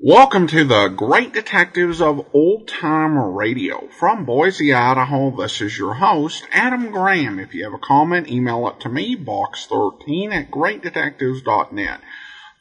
Welcome to the Great Detectives of Old Time Radio. From Boise, Idaho, this is your host, Adam Graham. If you have a comment, email it to me, box13@greatdetectives.net.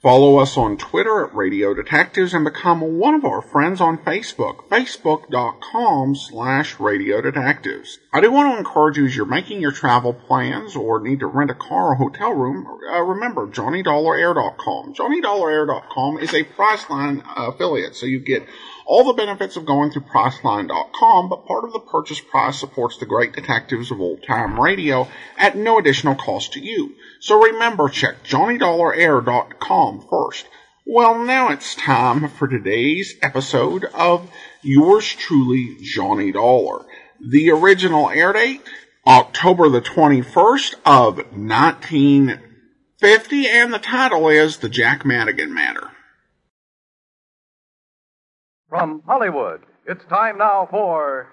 Follow us on Twitter at Radio Detectives and become one of our friends on Facebook, facebook.com/Radio Detectives. I do want to encourage you as you're making your travel plans or need to rent a car or hotel room, remember JohnnyDollarAir.com. JohnnyDollarAir.com is a Priceline affiliate, so you get all the benefits of going through Priceline.com, but part of the purchase price supports the Great Detectives of Old Time Radio at no additional cost to you. So remember, check JohnnyDollarAir.com first. Well, now it's time for today's episode of yours truly, Johnny Dollar. The original air date, October the 21st of 1950, and the title is The Jack Madigan Matter. From Hollywood, it's time now for...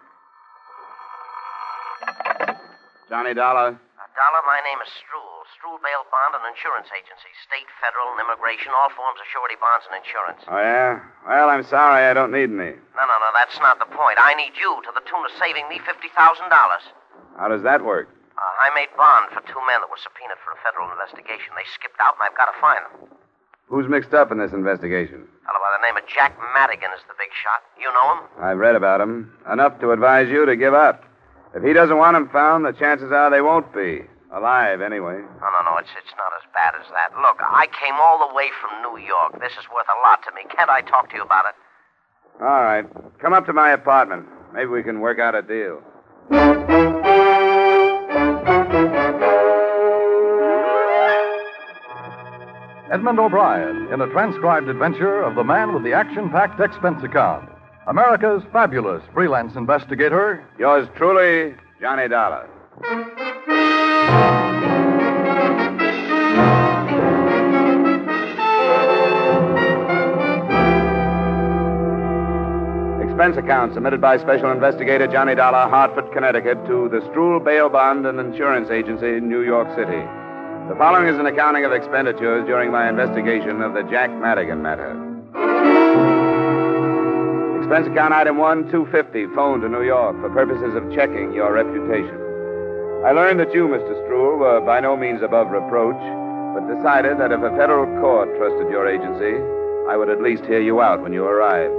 Johnny Dollar. Dollar, my name is Struhl. Struhl Bail Bond and Insurance Agency. State, federal, and immigration, all forms of surety bonds and insurance. Oh, yeah? Well, I'm sorry, I don't need any. No, that's not the point. I need you to the tune of saving me $50,000. How does that work? I made bond for two men that were subpoenaed for a federal investigation. They skipped out, and I've got to find them. Who's mixed up in this investigation? A fellow by the name of Jack Madigan is the big shot. You know him? I've read about him. Enough to advise you to give up. If he doesn't want him found, the chances are they won't be. Alive, anyway. No, it's not as bad as that. Look, I came all the way from New York. This is worth a lot to me. Can't I talk to you about it? All right. Come up to my apartment. Maybe we can work out a deal. Edmund O'Brien in a transcribed adventure of the man with the action-packed expense account. America's fabulous freelance investigator. Yours truly, Johnny Dollar. Expense account submitted by Special Investigator Johnny Dollar, Hartford, Connecticut, to the Struhl Bail Bond and Insurance Agency, New York City. The following is an accounting of expenditures during my investigation of the Jack Madigan matter. Expense account item 1, $250, phone to New York for purposes of checking your reputation. I learned that you, Mr. Struhl, were by no means above reproach, but decided that if a federal court trusted your agency, I would at least hear you out when you arrived,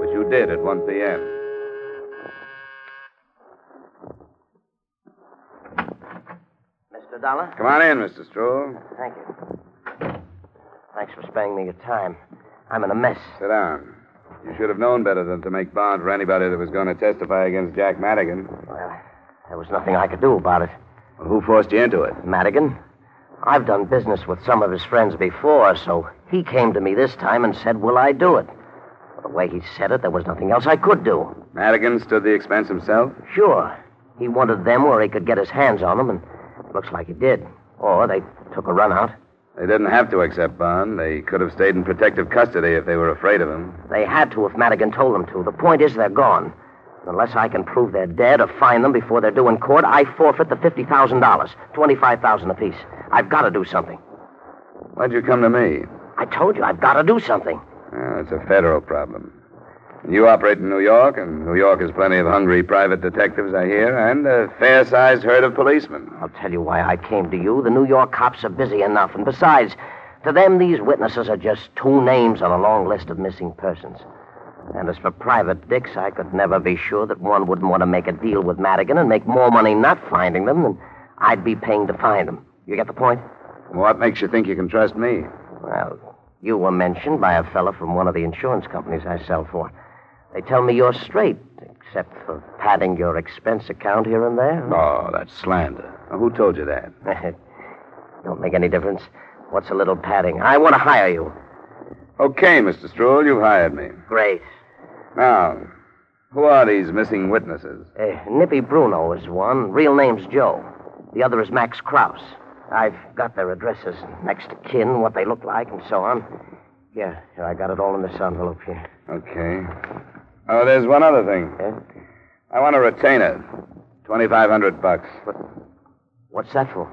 which you did at 1 p.m. Mr. Dollar? Come on in, Mr. Struhl. Thank you. Thanks for sparing me your time. I'm in a mess. Sit down. You should have known better than to make bond for anybody that was going to testify against Jack Madigan. Well, there was nothing I could do about it. Well, who forced you into it? Madigan? I've done business with some of his friends before, so he came to me this time and said, will I do it? Well, the way he said it, there was nothing else I could do. Madigan stood the expense himself? Sure. He wanted them where he could get his hands on them, and it looks like he did. Or they took a run out. They didn't have to accept bond. They could have stayed in protective custody if they were afraid of him. They had to if Madigan told them to. The point is they're gone. Unless I can prove they're dead or find them before they're due in court, I forfeit the $50,000, $25,000 apiece. I've got to do something. Why'd you come to me? I told you, I've got to do something. Well, it's a federal problem. You operate in New York, and New York has plenty of hungry private detectives, I hear, and a fair-sized herd of policemen. I'll tell you why I came to you. The New York cops are busy enough, and besides, to them, these witnesses are just two names on a long list of missing persons. And as for private dicks, I could never be sure that one wouldn't want to make a deal with Madigan and make more money not finding them than I'd be paying to find them. You get the point? What makes you think you can trust me? Well, you were mentioned by a fella from one of the insurance companies I sell for. They tell me you're straight, except for padding your expense account here and there. Oh, that's slander. Now, who told you that? Don't make any difference. What's a little padding? I want to hire you. Okay, Mr. Struhl, you've hired me. Great. Now, who are these missing witnesses? Nippy Bruno is one. Real name's Joe. The other is Max Krause. I've got their addresses, next to kin, what they look like, and so on. Yeah, here, I got it all in this envelope here. Okay. Oh, there's one other thing. I want a retainer. $2,500. What's that for?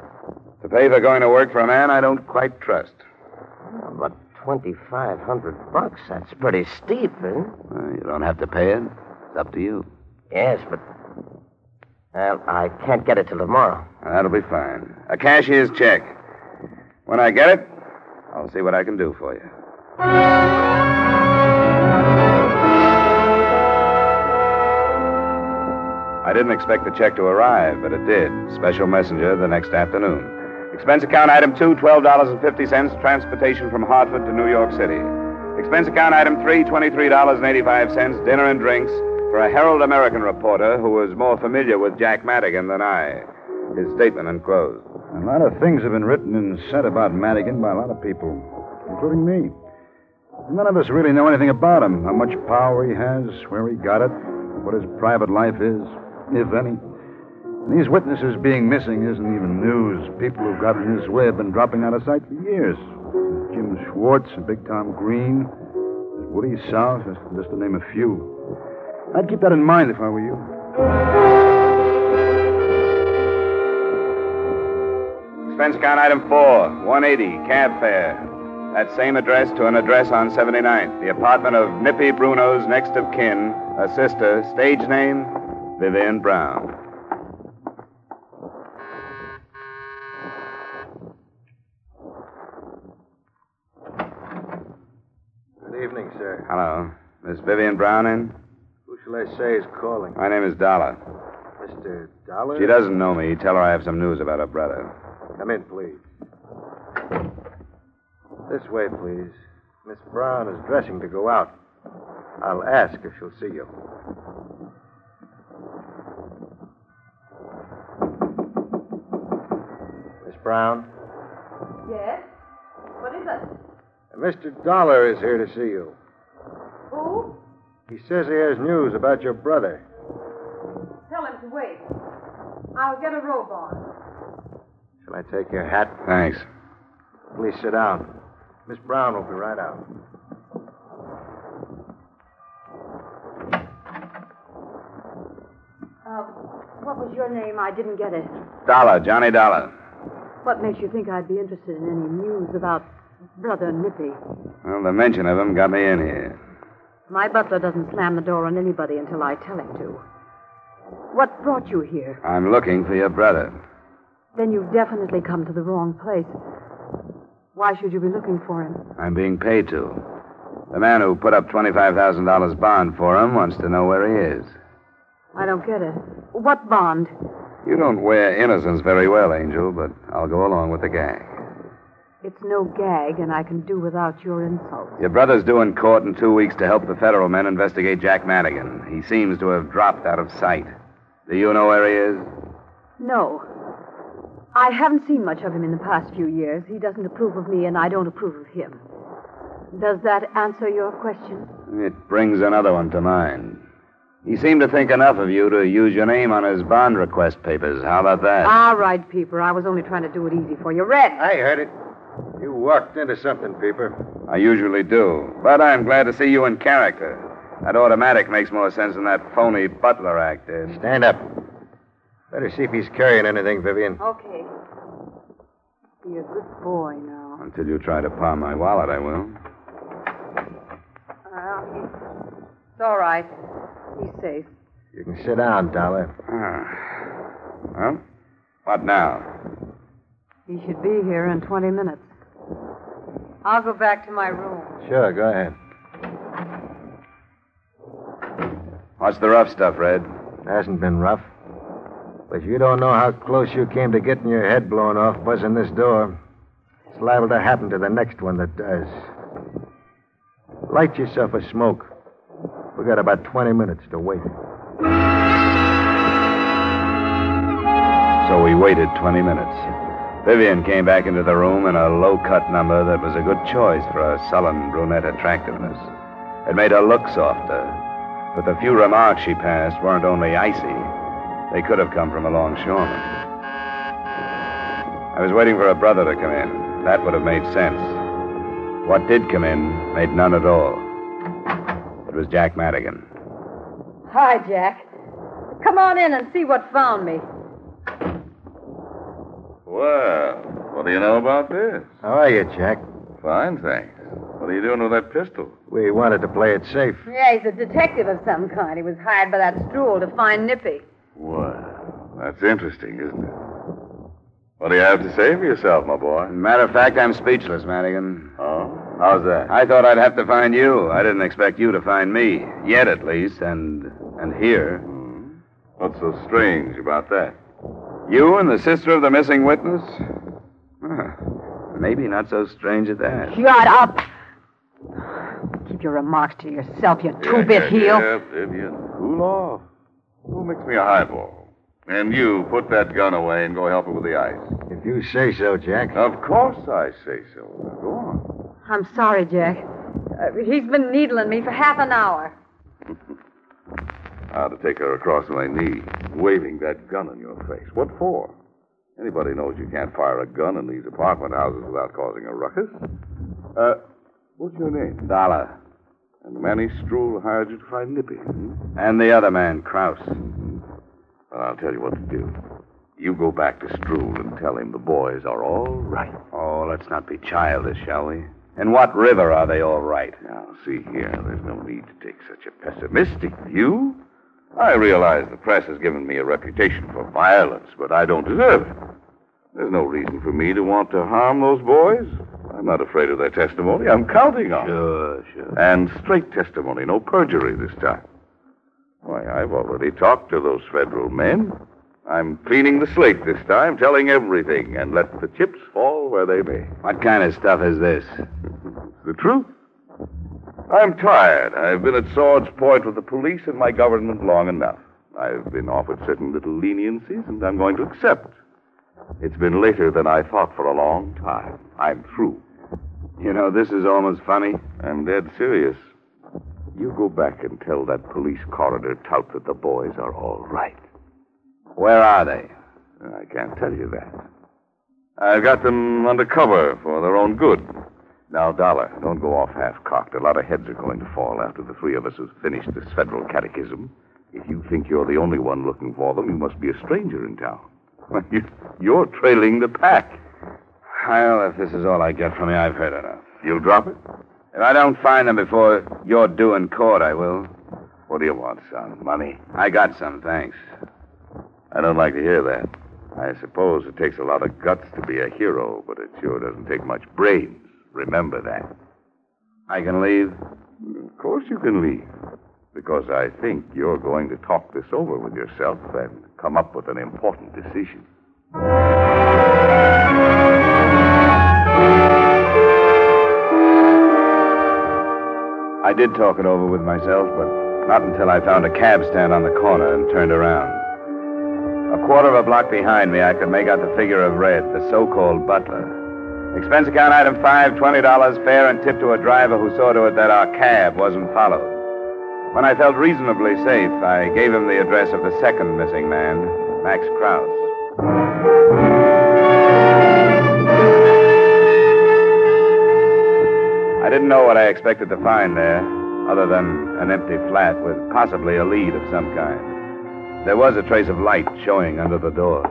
To pay for going to work for a man I don't quite trust. But $2,500. That's pretty steep, isn't it? Well, you don't have to pay it. It's up to you. Yes, but... Well, I can't get it till tomorrow. That'll be fine. A cashier's check. When I get it, I'll see what I can do for you. I didn't expect the check to arrive, but it did. Special messenger the next afternoon. Expense account item 2, $12.50, transportation from Hartford to New York City. Expense account item 3, $23.85, dinner and drinks for a Herald American reporter who was more familiar with Jack Madigan than I. His statement enclosed. A lot of things have been written and said about Madigan by a lot of people, including me. None of us really know anything about him, how much power he has, where he got it, what his private life is, if any. And these witnesses being missing isn't even news. People who've gotten in his way have been dropping out of sight for years. Jim Schwartz and Big Tom Green, Woody South, just to name a few. I'd keep that in mind if I were you. Expense account item 4, $180, cab fare. That same address to an address on 79th. The apartment of Nippy Bruno's next of kin, a sister, stage name, Vivian Brown. Good evening, sir. Hello. Miss Vivian Brown in? Who shall I say is calling? My name is Dollar. Mr. Dollar? She doesn't know me. Tell her I have some news about her brother. Come in, please. This way, please. Miss Brown is dressing to go out. I'll ask if she'll see you. Miss Brown? Yes? What is it? Mr. Dollar is here to see you. Who? He says he has news about your brother. Tell him to wait. I'll get a robe on. Shall I take your hat? Thanks. Please sit down. Miss Brown will be right out. What was your name? I didn't get it. Dollar, Johnny Dollar. What makes you think I'd be interested in any news about Brother Nippy? Well, the mention of him got me in here. My butler doesn't slam the door on anybody until I tell him to. What brought you here? I'm looking for your brother. Then you've definitely come to the wrong place. Why should you be looking for him? I'm being paid to. The man who put up $25,000 bond for him wants to know where he is. I don't get it. What bond? You don't wear innocence very well, Angel, but I'll go along with the gag. It's no gag, and I can do without your insults. Your brother's due in court in 2 weeks to help the federal men investigate Jack Madigan. He seems to have dropped out of sight. Do you know where he is? No. I haven't seen much of him in the past few years. He doesn't approve of me, and I don't approve of him. Does that answer your question? It brings another one to mind. He seemed to think enough of you to use your name on his bond request papers. How about that? All right, Peeper. I was only trying to do it easy for you. Red! I heard it. You walked into something, Peeper. I usually do. But I'm glad to see you in character. That automatic makes more sense than that phony butler act did. Stand up. Better see if he's carrying anything, Vivian. Okay. Be a good boy now. Until you try to pawn my wallet, I will. It's all right. He's safe. You can sit down, Dollar. Well, what now? He should be here in 20 minutes. I'll go back to my room. Sure, go ahead. What's the rough stuff, Red? It hasn't been rough. But you don't know how close you came to getting your head blown off buzzing this door. It's liable to happen to the next one that does. Light yourself a smoke. We got about 20 minutes to wait. So we waited 20 minutes. Vivian came back into the room in a low-cut number that was a good choice for her sullen brunette attractiveness. It made her look softer. But the few remarks she passed weren't only icy. They could have come from a longshoreman. I was waiting for a brother to come in. That would have made sense. What did come in made none at all. It was Jack Madigan. Hi, Jack. Come on in and see what found me. Well, what do you know about this? How are you, Jack? Fine, thanks. What are you doing with that pistol? We wanted to play it safe. Yeah, he's a detective of some kind. He was hired by that Strool to find Nippy. Well, that's interesting, isn't it? What do you have to say for yourself, my boy? Matter of fact, I'm speechless, Madigan. Oh? How's that? I thought I'd have to find you. I didn't expect you to find me. Yet, at least, and here. What's so strange about that? You and the sister of the missing witness? Huh. Maybe not so strange at that. Shut up! Keep your remarks to yourself, you two-bit heel. Yeah, Vivian. Cool off. Go mix me a highball. And you, put that gun away and go help her with the ice. If you say so, Jack. Of course I say so. Now, go on. I'm sorry, Jack. He's been needling me for half an hour. How to take her across my knee, waving that gun in your face. What for? Anybody knows you can't fire a gun in these apartment houses without causing a ruckus. What's your name? Dollar. And the man Strool hired you to find Nippy. And the other man, Krause. Well, I'll tell you what to do. You go back to Strool and tell him the boys are all right. Oh, let's not be childish, shall we? In what river are they all right? Now, see here, there's no need to take such a pessimistic view. I realize the press has given me a reputation for violence, but I don't deserve it. There's no reason for me to want to harm those boys. I'm not afraid of their testimony. I'm counting on it. Sure. And straight testimony, no perjury this time. Why, I've already talked to those federal men. I'm cleaning the slate this time, telling everything, and let the chips fall where they may. What kind of stuff is this? The truth. I'm tired. I've been at sword's point with the police and my government long enough. I've been offered certain little leniencies, and I'm going to accept. It's been later than I thought for a long time. I'm through. You know, this is almost funny. I'm dead serious. You go back and tell that police coroner tout that the boys are all right. Where are they? I can't tell you that. I've got them under cover for their own good. Now, Dollar, don't go off half-cocked. A lot of heads are going to fall after the three of us have finished this federal catechism. If you think you're the only one looking for them, you must be a stranger in town. You're trailing the pack. Well, if this is all I get from you, I've heard enough. You'll drop it? If I don't find them before you're due in court, I will. What do you want, son? Money? I got some, thanks. I don't like to hear that. I suppose it takes a lot of guts to be a hero, but it sure doesn't take much brains. Remember that. I can leave? Of course you can leave. Because I think you're going to talk this over with yourself and come up with an important decision. I did talk it over with myself, but not until I found a cab stand on the corner and turned around. A quarter of a block behind me, I could make out the figure of Red, the so-called butler. Expense account item 5, $20, fare and tip to a driver who saw to it that our cab wasn't followed. When I felt reasonably safe, I gave him the address of the second missing man, Max Krause. I didn't know what I expected to find there, other than an empty flat with possibly a lead of some kind. There was a trace of light showing under the door.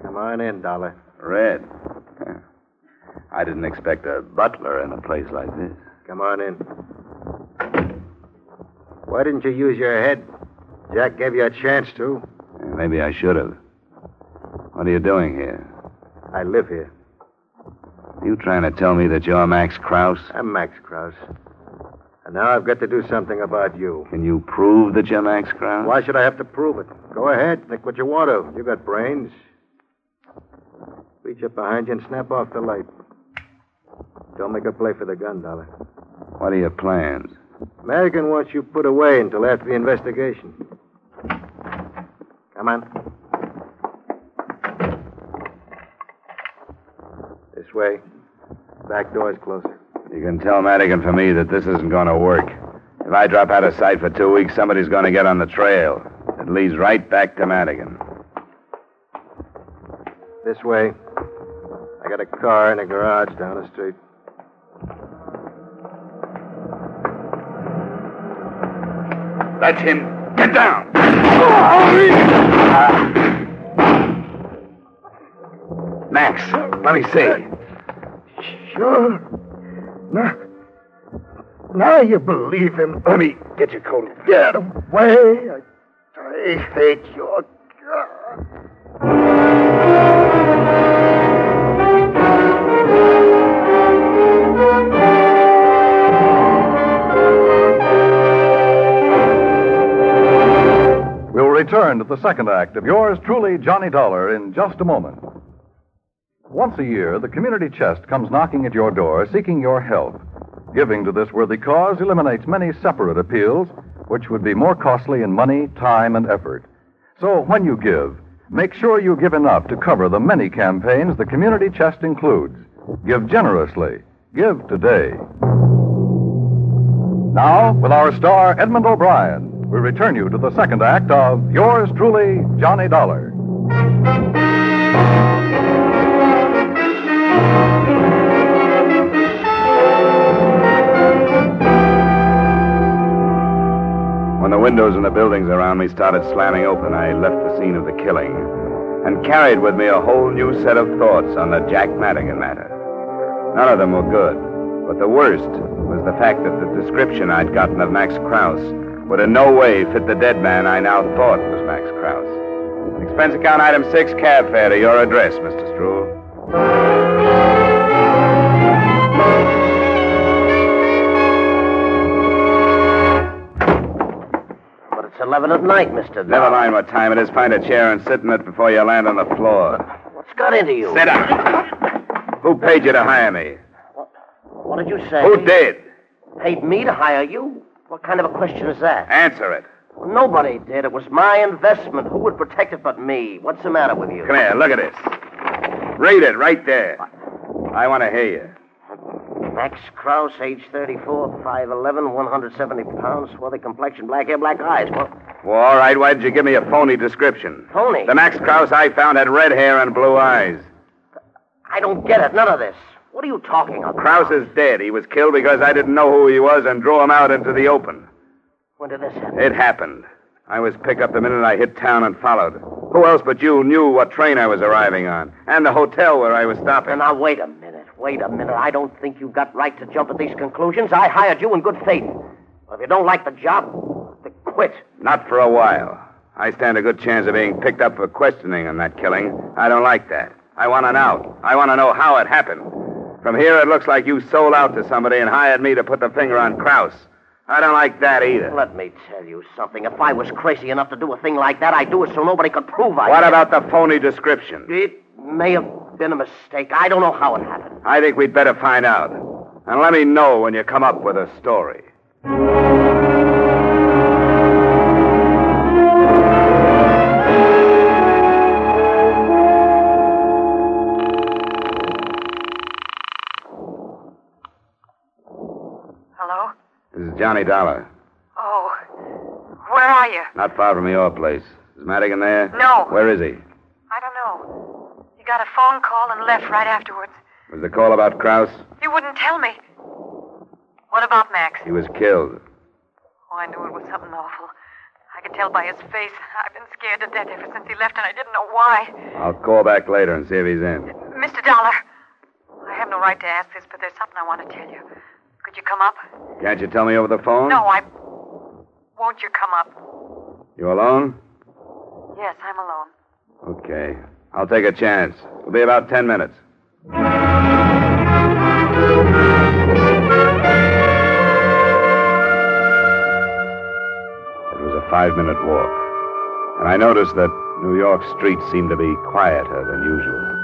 Come on in, Dollar. Red. I didn't expect a butler in a place like this. Come on in. Why didn't you use your head? Jack gave you a chance to. Maybe I should have. What are you doing here? I live here. You trying to tell me that you're Max Krause? I'm Max Krause. And now I've got to do something about you. Can you prove that you're Max Krause? Why should I have to prove it? Go ahead. Think what you want to. You got brains. Reach up behind you and snap off the light. Don't make a play for the gun, Dollar. What are your plans? Madigan wants you put away until after the investigation. Come on. This way. Back door's closer. You can tell Madigan for me that this isn't going to work. If I drop out of sight for 2 weeks, somebody's going to get on the trail. It leads right back to Madigan. This way. I got a car in a garage down the street. That's him. Get down. Max, let me see. Sure. Now you believe him. Let me get your coat. Get away. I hate your God. We'll return to the second act of yours truly, Johnny Dollar, in just a moment. Once a year, the community chest comes knocking at your door, seeking your help. Giving to this worthy cause eliminates many separate appeals, which would be more costly in money, time, and effort. So when you give, make sure you give enough to cover the many campaigns the community chest includes. Give generously. Give today. Now, with our star, Edmund O'Brien, we return you to the second act of yours truly, Johnny Dollar. When the windows in the buildings around me started slamming open, I left the scene of the killing and carried with me a whole new set of thoughts on the Jack Madigan matter. None of them were good, but the worst was the fact that the description I'd gotten of Max Krause would in no way fit the dead man I now thought was Max Krause. Expense account item 6, cab fare to your address, Mr. Stroul. But it's 11 at night, Mr. Dollar. Never mind what time it is. Find a chair and sit in it before you land on the floor. What's got into you? Sit down. Who paid you to hire me? What did you say? Who did? Paid me to hire you? What kind of a question is that? Answer it. Well, nobody did. It was my investment. Who would protect it but me? What's the matter with you? Come here, look at this. Read it right there. I want to hear you. Max Krause, age 34, 5'11", 170 pounds, swarthy complexion, black hair, black eyes. Well, all right, why did you give me a phony description? Phony? The Max Krause I found had red hair and blue eyes. I don't get it. None of this. What are you talking about? Krause is dead. He was killed because I didn't know who he was and drew him out into the open. When did this happen? It happened. I was picked up the minute I hit town and followed. Who else but you knew what train I was arriving on and the hotel where I was stopping? Now, wait a minute. I don't think you got right to jump at these conclusions. I hired you in good faith. Well, if you don't like the job, then quit. Not for a while. I stand a good chance of being picked up for questioning on that killing. I don't like that. I want an out. I want to know how it happened. From here, it looks like you sold out to somebody and hired me to put the finger on Krause. I don't like that either. Let me tell you something. If I was crazy enough to do a thing like that, I'd do it so nobody could prove I did. What about the phony description? It may have been a mistake. I don't know how it happened. I think we'd better find out. And let me know when you come up with a story. Hello? This is Johnny Dollar. Oh, where are you? Not far from your place. Is Madigan there? No. Where is he? I don't know. He got a phone call and left right afterwards. Was the call about Krause? You wouldn't tell me. What about Max? He was killed. Oh, I knew it was something awful. I could tell by his face. I've been scared to death ever since he left, and I didn't know why. I'll call back later and see if he's in. Mr. Dollar, I have no right to ask this, but there's something I want to tell you. Could you come up? Can't you tell me over the phone? No, Won't you come up? You alone? Yes, I'm alone. Okay. I'll take a chance. It'll be about 10 minutes. It was a 5-minute walk, and I noticed that New York streets seemed to be quieter than usual.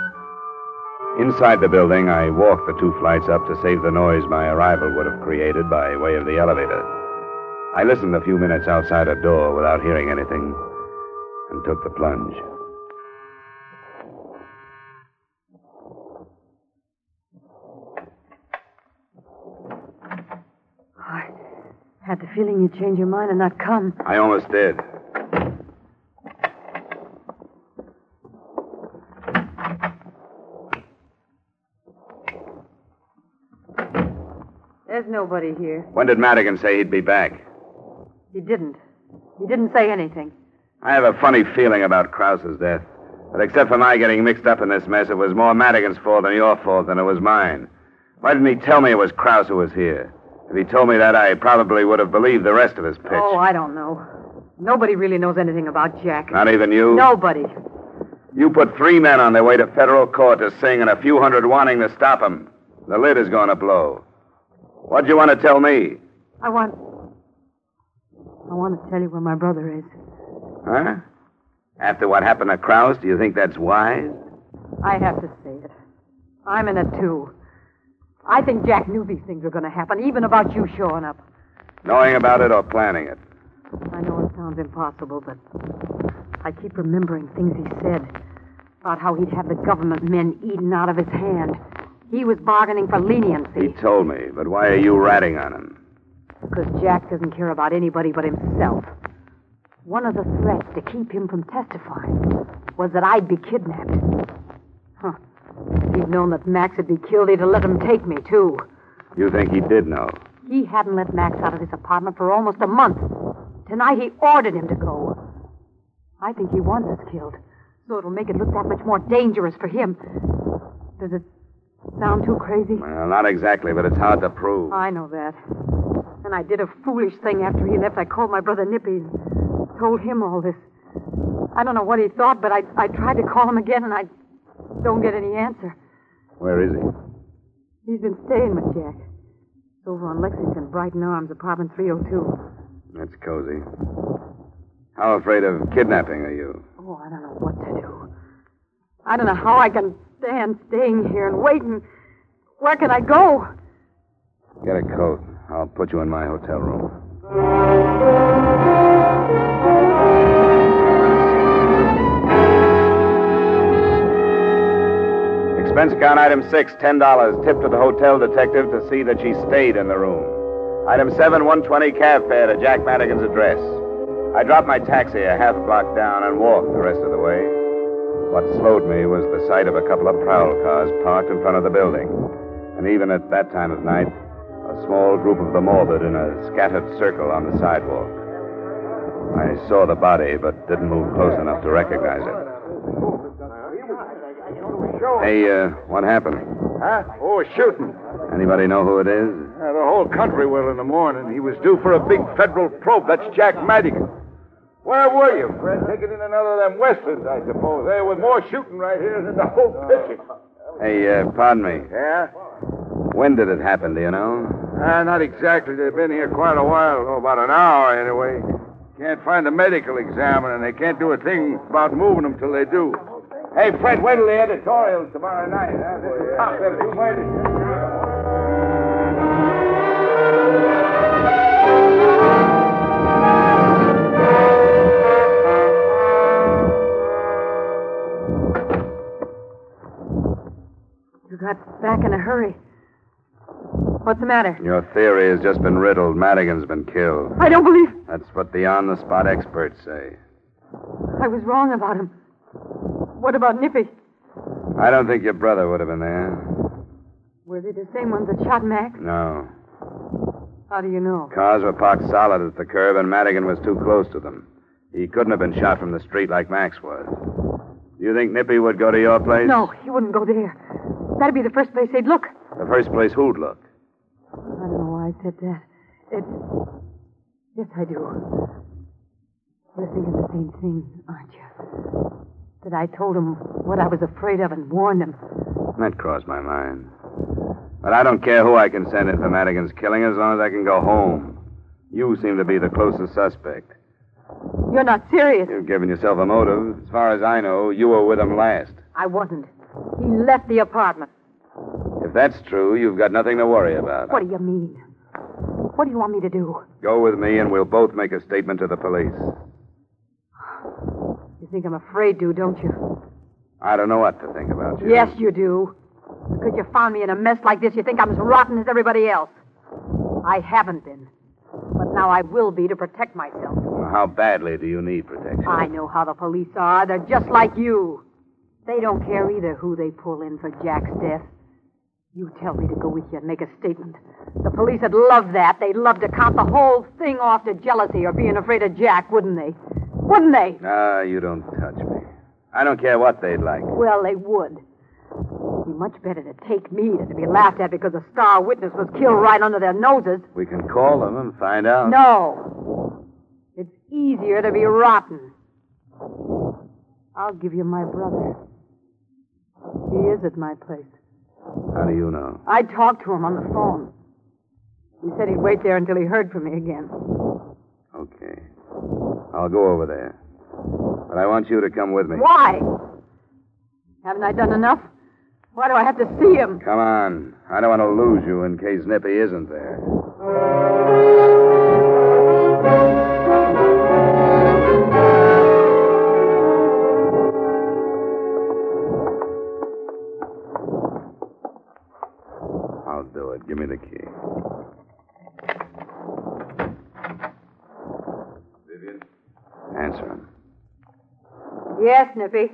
Inside the building, I walked the 2 flights up to save the noise my arrival would have created by way of the elevator. I listened a few minutes outside a door without hearing anything and took the plunge. I had the feeling you'd change your mind and not come. I almost did. There's nobody here. When did Madigan say he'd be back? He didn't. He didn't say anything. I have a funny feeling about Krause's death. But except for my getting mixed up in this mess, it was more Madigan's fault than your fault than it was mine. Why didn't he tell me it was Krause who was here? If he told me that, I probably would have believed the rest of his pitch. Oh, I don't know. Nobody really knows anything about Jack. Not even you? Nobody. You put 3 men on their way to federal court to sing and a few hundred wanting to stop him. The lid is going to blow. What'd you want to tell me? I want to tell you where my brother is. Huh? After what happened to Krause, do you think that's wise? I have to say it. I'm in it, too. I think Jack knew these things were going to happen, even about you showing up. Knowing about it or planning it? I know it sounds impossible, but I keep remembering things he said about how he'd have the government men eaten out of his hand. He was bargaining for leniency. He told me, but why are you ratting on him? Because Jack doesn't care about anybody but himself. One of the threats to keep him from testifying was that I'd be kidnapped. Huh. If he'd known that Max would be killed, he'd have let him take me, too. You think he did know? He hadn't let Max out of his apartment for almost a month. Tonight he ordered him to go. I think he wants us killed, so it'll make it look that much more dangerous for him. Does it sound too crazy? Well, not exactly, but it's hard to prove. I know that. And I did a foolish thing after he left. I called my brother Nippy and told him all this. I don't know what he thought, but I tried to call him again, and I don't get any answer. Where is he? He's been staying with Jack. It's over on Lexington, Brighton Arms, apartment 302. That's cozy. How afraid of kidnapping are you? Oh, I don't know what to do. I don't know how I can stand staying here and waiting. Where can I go? Get a coat. I'll put you in my hotel room. Expense account item 6, $10. Tip to the hotel detective to see that she stayed in the room. Item 7, $120 cab fare to Jack Madigan's address. I dropped my taxi a half block down and walked the rest of the way. What slowed me was the sight of a couple of prowl cars parked in front of the building. And even at that time of night, a small group of the morbid in a scattered circle on the sidewalk. I saw the body, but didn't move close enough to recognize it. Hey, what happened? Huh? Oh, a shooting. Anybody know who it is? The whole country will in the morning. He was due for a big federal probe. That's Jack Madigan. Where were you, Fred? Taking in another of them westerns, I suppose. There was more shooting right here than the whole picture. Hey, pardon me. Yeah? When did it happen, do you know? Not exactly. They've been here quite a while. Oh, about an hour, anyway. Can't find a medical examiner, and they can't do a thing about moving them till they do. Hey, Fred, wait till the editorials tomorrow night. You got back in a hurry. What's the matter? Your theory has just been riddled. Madigan's been killed. I don't believe... That's what the on-the-spot experts say. I was wrong about him. What about Nippy? I don't think your brother would have been there. Were they the same ones that shot Max? No. How do you know? Cars were parked solid at the curb, and Madigan was too close to them. He couldn't have been shot from the street like Max was. Do you think Nippy would go to your place? No, he wouldn't go there. That'd be the first place they'd look. The first place who'd look? I don't know why I said that. Yes, I do. We're thinking the same thing, aren't you? That I told him what I was afraid of and warned him. That crossed my mind. But I don't care who I can send in for Madigan's killing as long as I can go home. You seem to be the closest suspect. You're not serious. You've given yourself a motive. As far as I know, you were with him last. I wasn't. He left the apartment. If that's true, you've got nothing to worry about. What do you mean? What do you want me to do? Go with me and we'll both make a statement to the police. You think I'm afraid to, don't you? I don't know what to think about you. Yes, you do. Because you found me in a mess like this, you think I'm as rotten as everybody else. I haven't been. But now I will be to protect myself. Well, how badly do you need protection? I know how the police are. They're just like you. They don't care either who they pull in for Jack's death. You tell me to go with you and make a statement. The police would love that. They'd love to count the whole thing off to jealousy or being afraid of Jack, wouldn't they? Wouldn't they? No, you don't touch me. I don't care what they'd like. Well, they would. It'd be much better to take me than to be laughed at because a star witness was killed right under their noses. We can call them and find out. No. It's easier to be rotten. I'll give you my brother. He is at my place. How do you know? I talked to him on the phone. He said he'd wait there until he heard from me again. Okay. I'll go over there. But I want you to come with me. Why? Haven't I done enough? Why do I have to see him? Come on. I don't want to lose you in case Nippy isn't there. I'll do it. Give me the key. Vivian? Answer him. Yes, Nippy.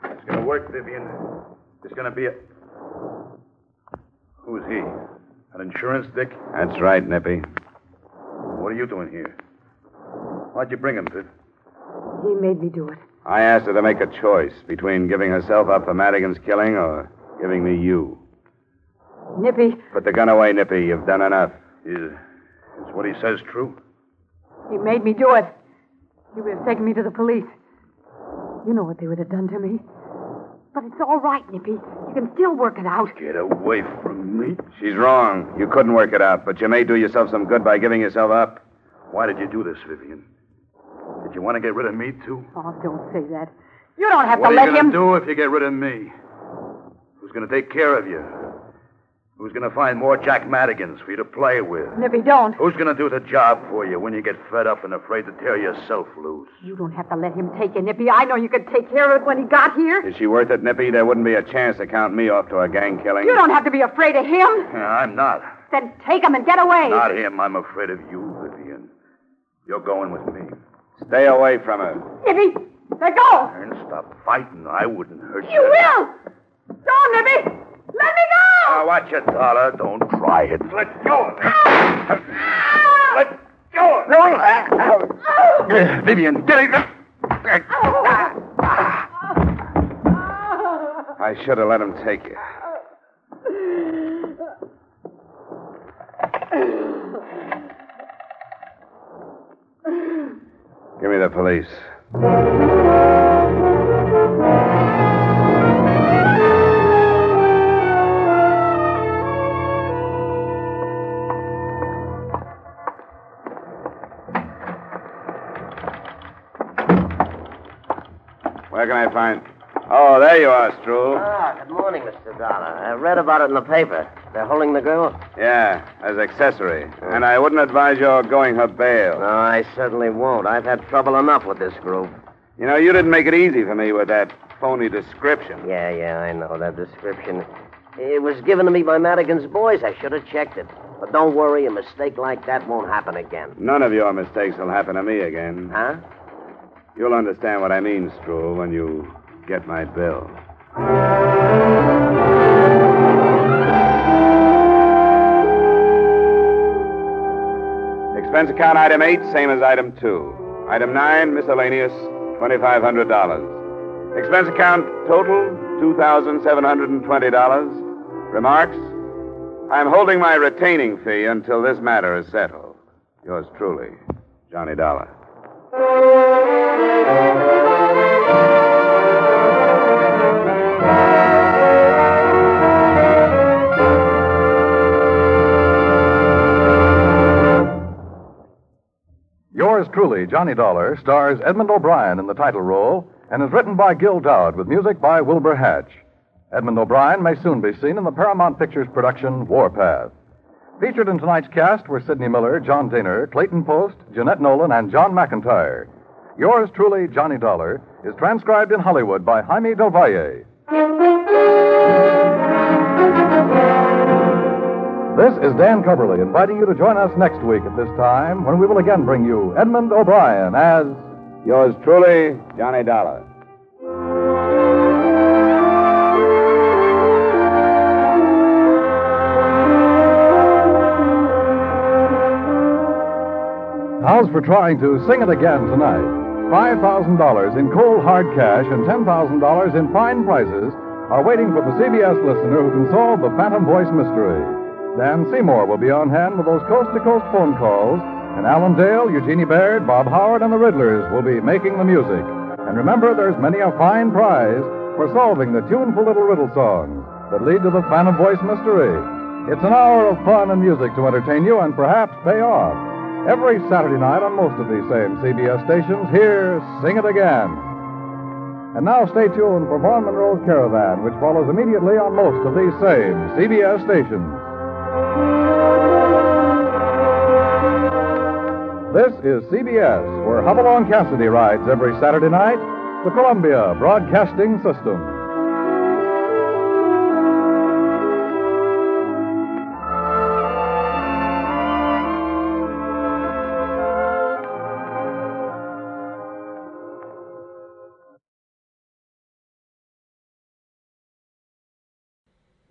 It's going to work, Vivian. It's going to be a... Who's he? An insurance dick? That's right, Nippy. What are you doing here? Why'd you bring him, Viv? He made me do it. I asked her to make a choice between giving herself up for Madigan's killing or giving me you. Nippy, Put the gun away, Nippy. You've done enough. Is what he says true? he made me do it. He would have taken me to the police. You know what they would have done to me. But it's all right, Nippy. You can still work it out. Get away from me. She's wrong. You couldn't work it out, but you may do yourself some good by giving yourself up. Why did you do this, Vivian? Did you want to get rid of me, too? Oh, don't say that. You don't have What to are let you going him... to do if you get rid of me? Who's going to take care of you? Who's going to find more Jack Madigans for you to play with? Nippy, don't. Who's going to do the job for you when you get fed up and afraid to tear yourself loose? You don't have to let him take you, Nippy. I know you could take care of it when he got here. Is she worth it, Nippy? There wouldn't be a chance to count me off to a gang killing. You don't have to be afraid of him. I'm not. Then take him and get away. Not him. I'm afraid of you, Vivian. You're going with me. Stay away from her. Nippy, let go. And stop fighting. I wouldn't hurt you. You will. Go, Nippy. Let me go. Now, watch it, Dollar. Don't try it. Let go of it. Let go of it. Vivian, get it. I should have let him take you. Give me the police. Where can I find... Oh, there you are, Stroll. Ah, good morning, Mr. Dollar. I read about it in the paper. They're holding the girl? Yeah, as accessory. And I wouldn't advise your going her bail. No, I certainly won't. I've had trouble enough with this group. You know, you didn't make it easy for me with that phony description. Yeah, I know. That description. It was given to me by Madigan's boys. I should have checked it. But don't worry, a mistake like that won't happen again. None of your mistakes will happen to me again. Huh? You'll understand what I mean, Stroll, when you get my bill. Expense account item 8, same as item 2. Item 9, miscellaneous, $2,500. Expense account total, $2,720. Remarks? I'm holding my retaining fee until this matter is settled. Yours truly, Johnny Dollar. Yours truly, Johnny Dollar, stars Edmund O'Brien in the title role and is written by Gil Dowd with music by Wilbur Hatch. Edmund O'Brien may soon be seen in the Paramount Pictures production Warpath. Featured in tonight's cast were Sidney Miller, John Daner, Clayton Post, Jeanette Nolan, and John McIntyre. Yours truly, Johnny Dollar, is transcribed in Hollywood by Jaime Del Valle. This is Dan Coverly inviting you to join us next week at this time when we will again bring you Edmund O'Brien as... Yours truly, Johnny Dollar. How's for trying to sing it again tonight. $5,000 in cold hard cash and $10,000 in fine prizes are waiting for the CBS listener who can solve the Phantom Voice mystery. Dan Seymour will be on hand with those coast-to-coast phone calls, and Alan Dale, Eugenie Baird, Bob Howard, and the Riddlers will be making the music. And remember, there's many a fine prize for solving the tuneful little riddle songs that lead to the Phantom Voice mystery. It's an hour of fun and music to entertain you and perhaps pay off. Every Saturday night on most of these same CBS stations, hear Sing It Again. And now stay tuned for Vaughn Monroe's Caravan, which follows immediately on most of these same CBS stations. This is CBS, where Hopalong Cassidy rides every Saturday night, the Columbia Broadcasting System.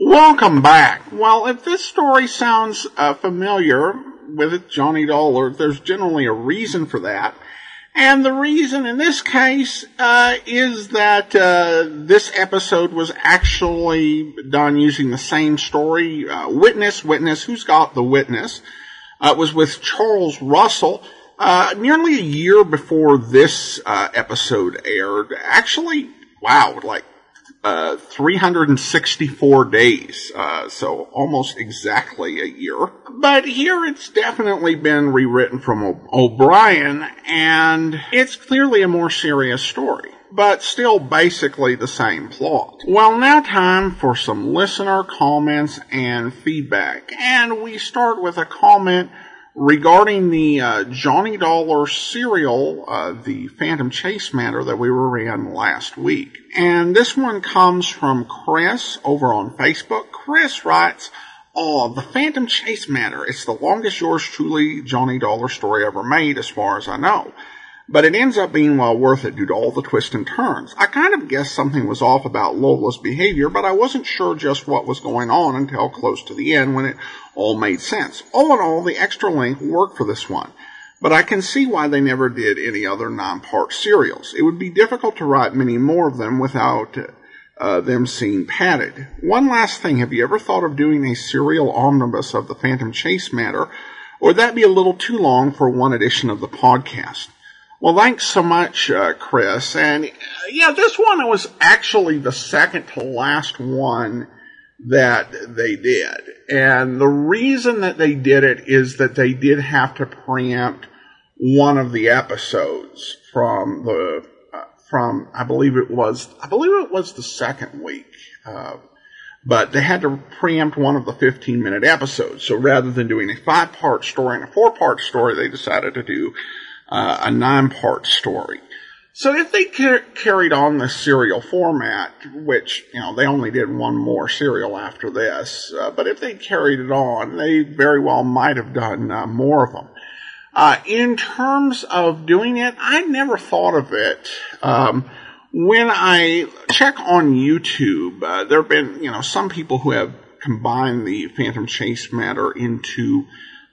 Welcome back. Well, if this story sounds familiar with it, Johnny Dollar, there's generally a reason for that. And the reason in this case is that this episode was actually done using the same story. Witness, who's got the witness? It was with Charles Russell. Nearly a year before this episode aired. Actually, wow, like 364 days, so almost exactly a year. But here it's definitely been rewritten from O'Brien, and it's clearly a more serious story, but still basically the same plot. Well, now time for some listener comments and feedback, and we start with a comment regarding the Johnny Dollar serial, the Phantom Chase matter that we ran last week. And this one comes from Chris over on Facebook. Chris writes, "Oh, the Phantom Chase matter. It's the longest yours truly Johnny Dollar story ever made as far as I know. But it ends up being well worth it due to all the twists and turns. I kind of guessed something was off about Lola's behavior, but I wasn't sure just what was going on until close to the end when it all made sense. All in all, the extra length worked for this one. But I can see why they never did any other 9-part serials. It would be difficult to write many more of them without them seem padded. One last thing, have you ever thought of doing a serial omnibus of the Phantom Chase matter, or would that be a little too long for one edition of the podcast?" Well, thanks so much, Chris. And yeah, this one was actually the second to last one that they did. And the reason that they did it is that they did have to preempt one of the episodes from I believe it was the second week. But they had to preempt one of the 15-minute episodes. So rather than doing a 5-part story and a 4-part story, they decided to do a 9-part story. So if they carried on the serial format, which, they only did one more serial after this, but if they carried it on, they very well might have done more of them. In terms of doing it, I never thought of it. When I check on YouTube, there have been, some people who have combined the Phantom Chase matter into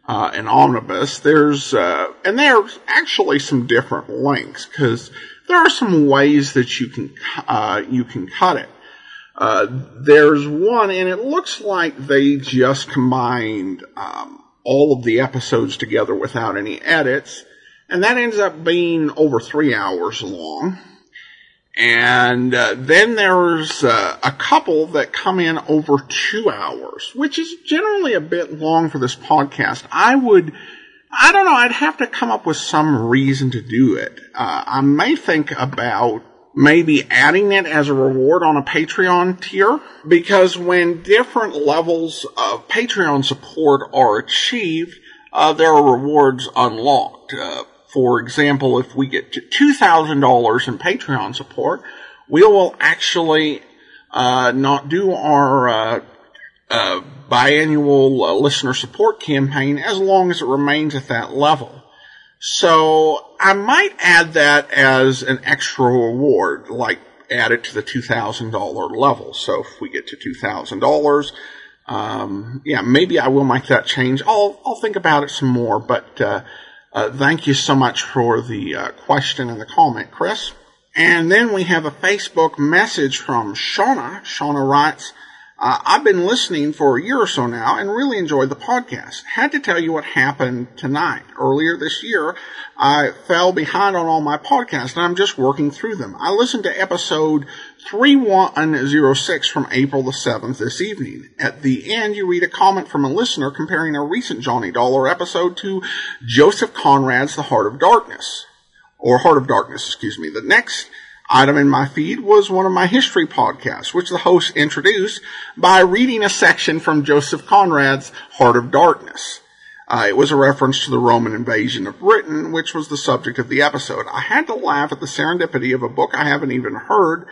an omnibus. There's actually some different lengths, because there are some ways that you can cut it. There's one, and it looks like they just combined all of the episodes together without any edits, and that ends up being over 3 hours long. And then there's a couple that come in over 2 hours, which is generally a bit long for this podcast. I don't know, I'd have to come up with some reason to do it. I may think about maybe adding it as a reward on a Patreon tier, because when different levels of Patreon support are achieved, there are rewards unlocked. For example, if we get to $2,000 in Patreon support, we will actually not do our biannual listener support campaign as long as it remains at that level. So I might add that as an extra reward, like add it to the $2,000 level. So if we get to $2,000, maybe I will make that change. I'll think about it some more, but Thank you so much for the question and the comment, Chris. And then we have a Facebook message from Shauna. Shauna writes, I've been listening for a year or so now and really enjoyed the podcast. Had to tell you what happened tonight. Earlier this year, I fell behind on all my podcasts and I'm just working through them. I listened to episode 3106 from April the 7th this evening. At the end, you read a comment from a listener comparing a recent Johnny Dollar episode to Joseph Conrad's The Heart of Darkness. The next item in my feed was one of my history podcasts, which the host introduced by reading a section from Joseph Conrad's Heart of Darkness. It was a reference to the Roman invasion of Britain, which was the subject of the episode. I had to laugh at the serendipity of a book I haven't even heard,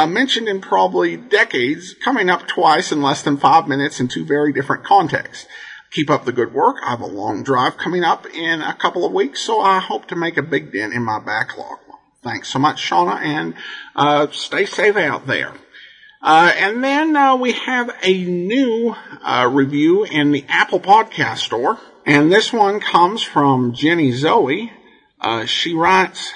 mentioned in probably decades, coming up twice in less than 5 minutes in two very different contexts. Keep up the good work. I have a long drive coming up in a couple of weeks, so I hope to make a big dent in my backlog. Thanks so much, Shauna, and stay safe out there. And then we have a new review in the Apple Podcast Store, and this one comes from Jenny Zoe. She writes,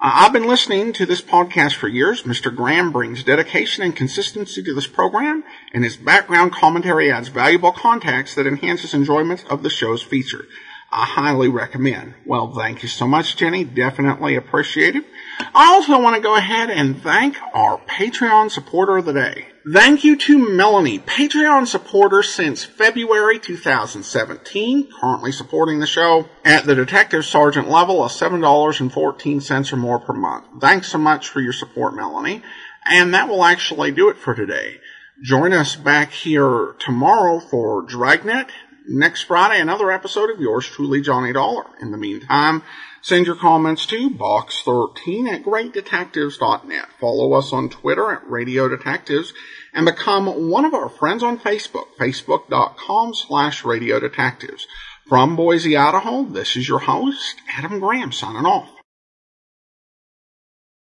I've been listening to this podcast for years. Mr. Graham brings dedication and consistency to this program, and his background commentary adds valuable context that enhances enjoyment of the show's feature. I highly recommend. Well, thank you so much, Jenny. Definitely appreciate it. I also want to go ahead and thank our Patreon supporter of the day. Thank you to Melanie, Patreon supporter since February 2017, currently supporting the show at the Detective Sergeant level of $7.14 or more per month. Thanks so much for your support, Melanie. And that will actually do it for today. Join us back here tomorrow for Dragnet. Next Friday, another episode of yours truly, Johnny Dollar. In the meantime, send your comments to box13@greatdetectives.net. Follow us on Twitter at Radio Detectives and become one of our friends on Facebook, facebook.com/Radio Detectives. From Boise, Idaho, this is your host, Adam Graham, signing off.